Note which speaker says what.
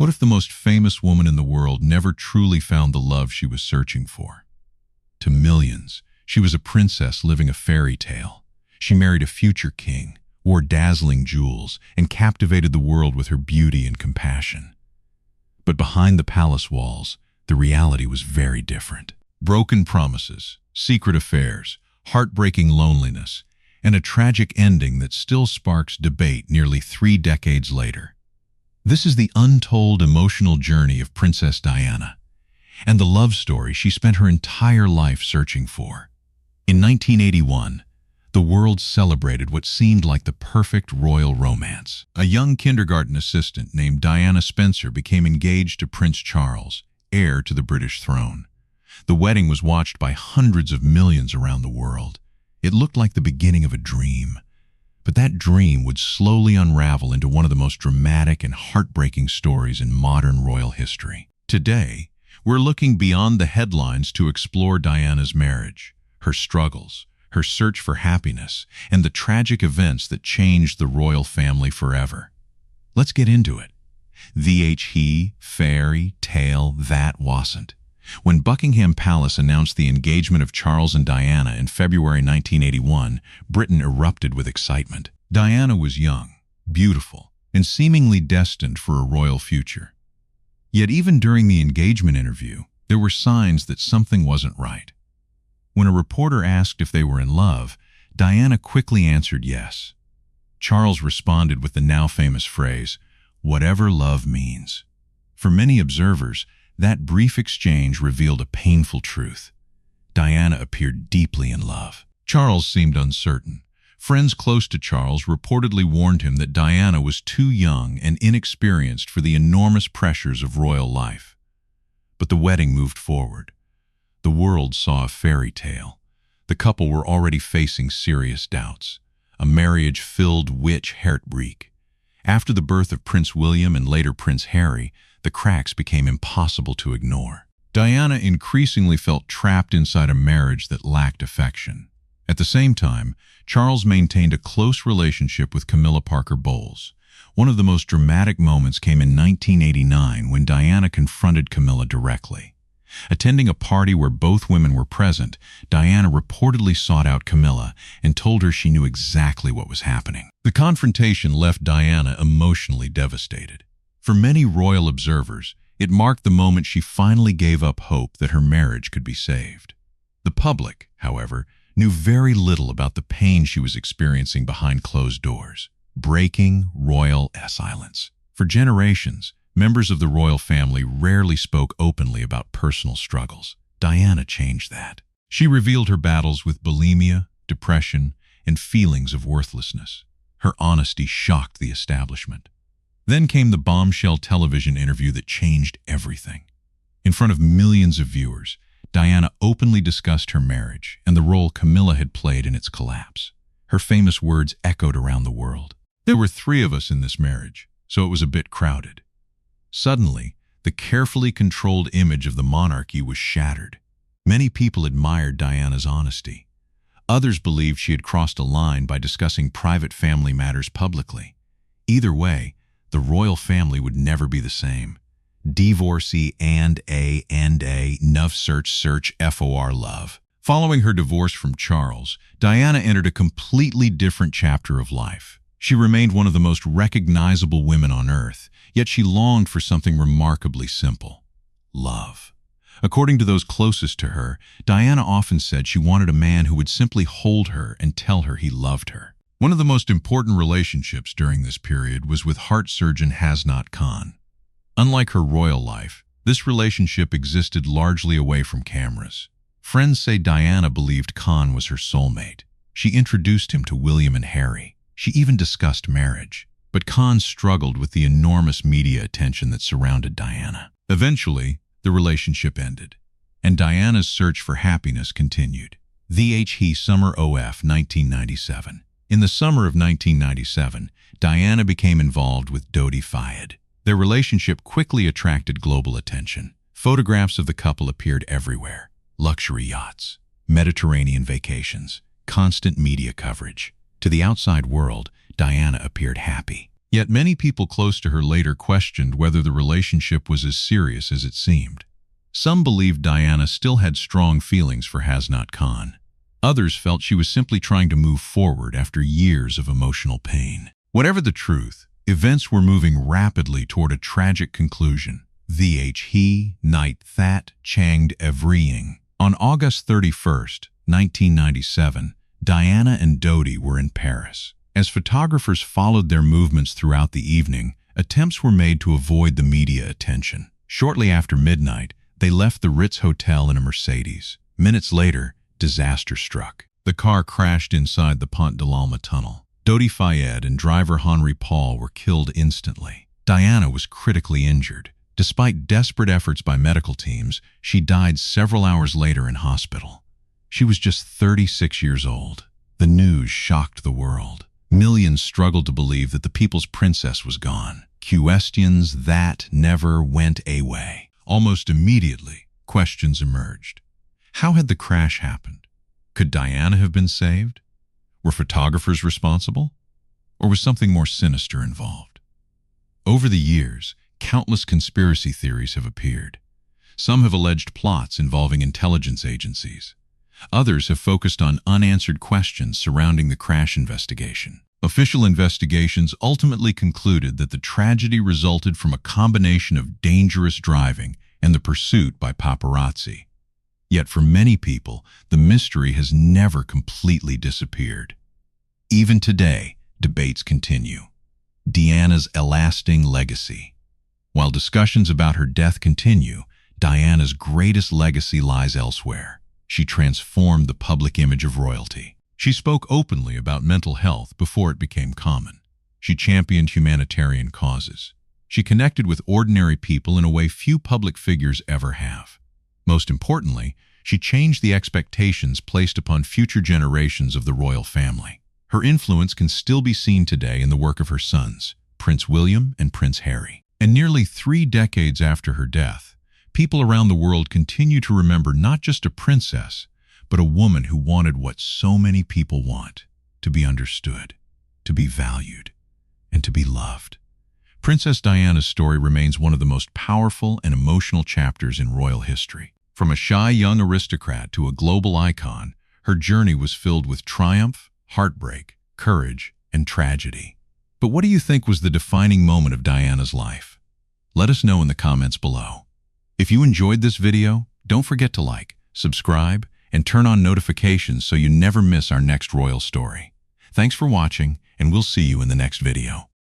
Speaker 1: What if the most famous woman in the world never truly found the love she was searching for? To millions, she was a princess living a fairy tale. She married a future king, wore dazzling jewels, and captivated the world with her beauty and compassion. But behind the palace walls, the reality was very different. Broken promises, secret affairs, heartbreaking loneliness, and a tragic ending that still sparks debate nearly 3 decades later. This is the untold emotional journey of Princess Diana, and the love story she spent her entire life searching for. In 1981, the world celebrated what seemed like the perfect royal romance. A young kindergarten assistant named Diana Spencer became engaged to Prince Charles, heir to the British throne. The wedding was watched by hundreds of millions around the world. It looked like the beginning of a dream. But that dream would slowly unravel into one of the most dramatic and heartbreaking stories in modern royal history. Today, we're looking beyond the headlines to explore Diana's marriage, her struggles, her search for happiness, and the tragic events that changed the royal family forever. Let's get into it. The fairy tale that wasn't. When Buckingham Palace announced the engagement of Charles and Diana in February 1981, Britain erupted with excitement. Diana was young, beautiful, and seemingly destined for a royal future. Yet even during the engagement interview, there were signs that something wasn't right. When a reporter asked if they were in love, Diana quickly answered yes. Charles responded with the now famous phrase, "Whatever love means." For many observers, that brief exchange revealed a painful truth. Diana appeared deeply in love. Charles seemed uncertain. Friends close to Charles reportedly warned him that Diana was too young and inexperienced for the enormous pressures of royal life. But the wedding moved forward. The world saw a fairy tale. The couple were already facing serious doubts. A marriage filled with heartbreak. After the birth of Prince William and later Prince Harry, the cracks became impossible to ignore. Diana increasingly felt trapped inside a marriage that lacked affection. At the same time, Charles maintained a close relationship with Camilla Parker Bowles. One of the most dramatic moments came in 1989 when Diana confronted Camilla directly. Attending a party where both women were present, Diana reportedly sought out Camilla and told her she knew exactly what was happening. The confrontation left Diana emotionally devastated. For many royal observers, it marked the moment she finally gave up hope that her marriage could be saved. The public, however, knew very little about the pain she was experiencing behind closed doors. Breaking royal silence. For generations, members of the royal family rarely spoke openly about personal struggles. Diana changed that. She revealed her battles with bulimia, depression, and feelings of worthlessness. Her honesty shocked the establishment. Then came the bombshell television interview that changed everything. In front of millions of viewers, Diana openly discussed her marriage and the role Camilla had played in its collapse. Her famous words echoed around the world. "There were 3 of us in this marriage, so it was a bit crowded." Suddenly, the carefully controlled image of the monarchy was shattered. Many people admired Diana's honesty. Others believed she had crossed a line by discussing private family matters publicly. Either way, the royal family would never be the same. Divorcee and nuff search FOR love. Following her divorce from Charles, Diana entered a completely different chapter of life. She remained one of the most recognizable women on earth, yet she longed for something remarkably simple: love. According to those closest to her, Diana often said she wanted a man who would simply hold her and tell her he loved her. One of the most important relationships during this period was with heart surgeon Hasnat Khan. Unlike her royal life, this relationship existed largely away from cameras. Friends say Diana believed Khan was her soulmate. She introduced him to William and Harry. She even discussed marriage. But Khan struggled with the enormous media attention that surrounded Diana. Eventually, the relationship ended, and Diana's search for happiness continued. The Summer of 1997. In the summer of 1997, Diana became involved with Dodi Fayed. Their relationship quickly attracted global attention. Photographs of the couple appeared everywhere. Luxury yachts, Mediterranean vacations, constant media coverage. To the outside world, Diana appeared happy. Yet many people close to her later questioned whether the relationship was as serious as it seemed. Some believed Diana still had strong feelings for Hasnat Khan. Others felt she was simply trying to move forward after years of emotional pain. Whatever the truth, events were moving rapidly toward a tragic conclusion. He night that changed everything. On August 31st, 1997, Diana and Dodi were in Paris. As photographers followed their movements throughout the evening, attempts were made to avoid the media attention. Shortly after midnight, they left the Ritz Hotel in a Mercedes. Minutes later, disaster struck. The car crashed inside the Pont de l'Alma tunnel. Dodi Fayed and driver Henri Paul were killed instantly. Diana was critically injured. Despite desperate efforts by medical teams, she died several hours later in hospital. She was just 36 years old. The news shocked the world. Millions struggled to believe that the people's princess was gone. Questions that never went away. Almost immediately, questions emerged. How had the crash happened? Could Diana have been saved? Were photographers responsible? Or was something more sinister involved? Over the years, countless conspiracy theories have appeared. Some have alleged plots involving intelligence agencies. Others have focused on unanswered questions surrounding the crash investigation. Official investigations ultimately concluded that the tragedy resulted from a combination of dangerous driving and the pursuit by paparazzi. Yet for many people, the mystery has never completely disappeared. Even today, debates continue. Diana's lasting legacy. While discussions about her death continue, Diana's greatest legacy lies elsewhere. She transformed the public image of royalty. She spoke openly about mental health before it became common. She championed humanitarian causes. She connected with ordinary people in a way few public figures ever have. Most importantly, she changed the expectations placed upon future generations of the royal family. Her influence can still be seen today in the work of her sons, Prince William and Prince Harry. And nearly 3 decades after her death, people around the world continue to remember not just a princess, but a woman who wanted what so many people want: to be understood, to be valued, and to be loved. Princess Diana's story remains one of the most powerful and emotional chapters in royal history. From a shy young aristocrat to a global icon, her journey was filled with triumph, heartbreak, courage, and tragedy. But what do you think was the defining moment of Diana's life? Let us know in the comments below. If you enjoyed this video, don't forget to like, subscribe, and turn on notifications so you never miss our next royal story. Thanks for watching, and we'll see you in the next video.